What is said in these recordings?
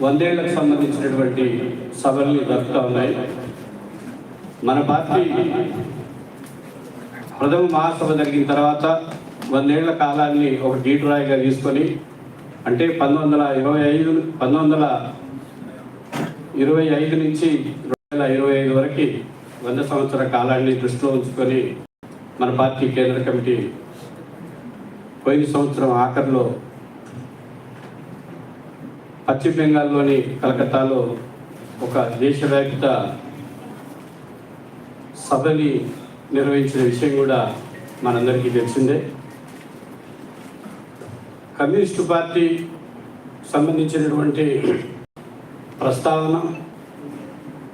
వందేళ్లకు సంబంధించినటువంటి సభలు జరుగుతూ ఉన్నాయి. మన పార్టీ ప్రథమ మహాసభ జరిగిన తర్వాత 100 ఏళ్ల కాలాన్ని ఒక గీటురాయిగా తీసుకొని, అంటే 1925 నుంచి 2025 వరకు 100 సంవత్సరాల కాలాన్ని దృష్టిలో ఉంచుకొని మన పార్టీ కేంద్ర కమిటీ పోయిన సంవత్సరం ఆఖరిలో పశ్చిమ బెంగాల్లోని కలకత్తాలో ఒక దేశవ్యాప్త సభని నిర్వహించిన విషయం కూడా మనందరికీ తెలిసిందే. కమ్యూనిస్టు పార్టీ సంబంధించినటువంటి ప్రస్తావన,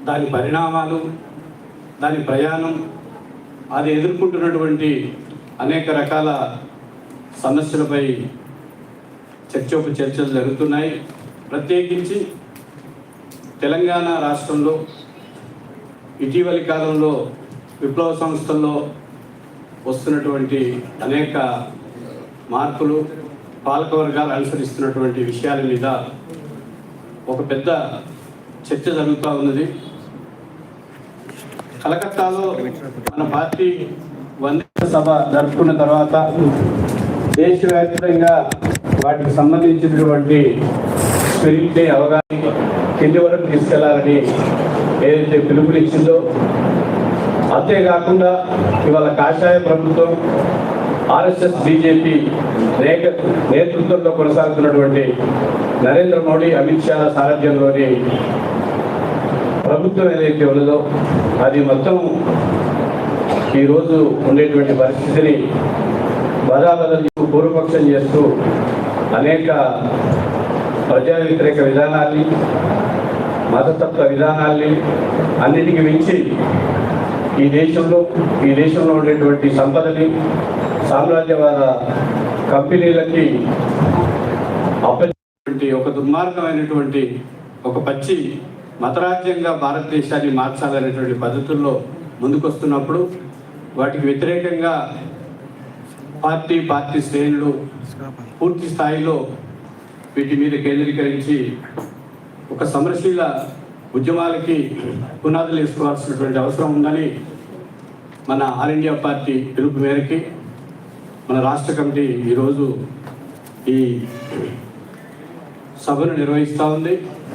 దాని పరిణామాలు, దాని ప్రయాణం, అది ఎదుర్కొంటున్నటువంటి అనేక రకాల సమస్యలపై చర్చలు జరుగుతున్నాయి. ప్రత్యేకించి తెలంగాణ రాష్ట్రంలో ఇటీవలి కాలంలో విప్లవ సంస్థల్లో వస్తున్నటువంటి అనేక మార్పులు, పాలకవర్గాలు అనుసరిస్తున్నటువంటి విషయాల మీద ఒక పెద్ద చర్చ జరుగుతూ ఉన్నది. కలకత్తాలో మన పార్టీ 100వ సభ జరుపుకున్న తర్వాత దేశవ్యాప్తంగా వాటికి సంబంధించినటువంటి స్పిరిట్ని, అవగాహన కింది వరకు తీసుకెళ్లాలని ఏదైతే పిలుపునిచ్చిందో, అంతేకాకుండా ఇవాళ కాషాయ ప్రభుత్వం ఆర్ఎస్ఎస్ బీజేపీ నేతృత్వంలో కొనసాగుతున్నటువంటి నరేంద్ర మోడీ, అమిత్ షాల సారథ్యంలోని ప్రభుత్వం ఏదైతే ఉన్నదో అది మొత్తం ఈరోజు ఉండేటువంటి పరిస్థితిని బదాబదలు పూర్వపక్షం చేస్తూ అనేక ప్రజా వ్యతిరేక విధానాల్ని, మతతత్వ విధానాల్ని అన్నిటికీ మించి ఈ దేశంలో ఉండేటువంటి సంపదని సామ్రాజ్యవాద కంపెనీలకి అప్పటి ఒక దుర్మార్గమైనటువంటి ఒక పచ్చి మతరాజ్యంగా భారతదేశాన్ని మార్చాలనేటువంటి పద్ధతుల్లో ముందుకొస్తున్నప్పుడు వాటికి వ్యతిరేకంగా పార్టీ శ్రేణులు పూర్తి స్థాయిలో వీటి మీద కేంద్రీకరించి ఒక సమరశీల ఉద్యమాలకి పునాదులు వేసుకోవాల్సినటువంటి అవసరం ఉందని మన ఆల్ ఇండియా పార్టీ పిలుపు మేరకి మన రాష్ట్ర కమిటీ ఈరోజు ఈ సభను నిర్వహిస్తూ ఉంది.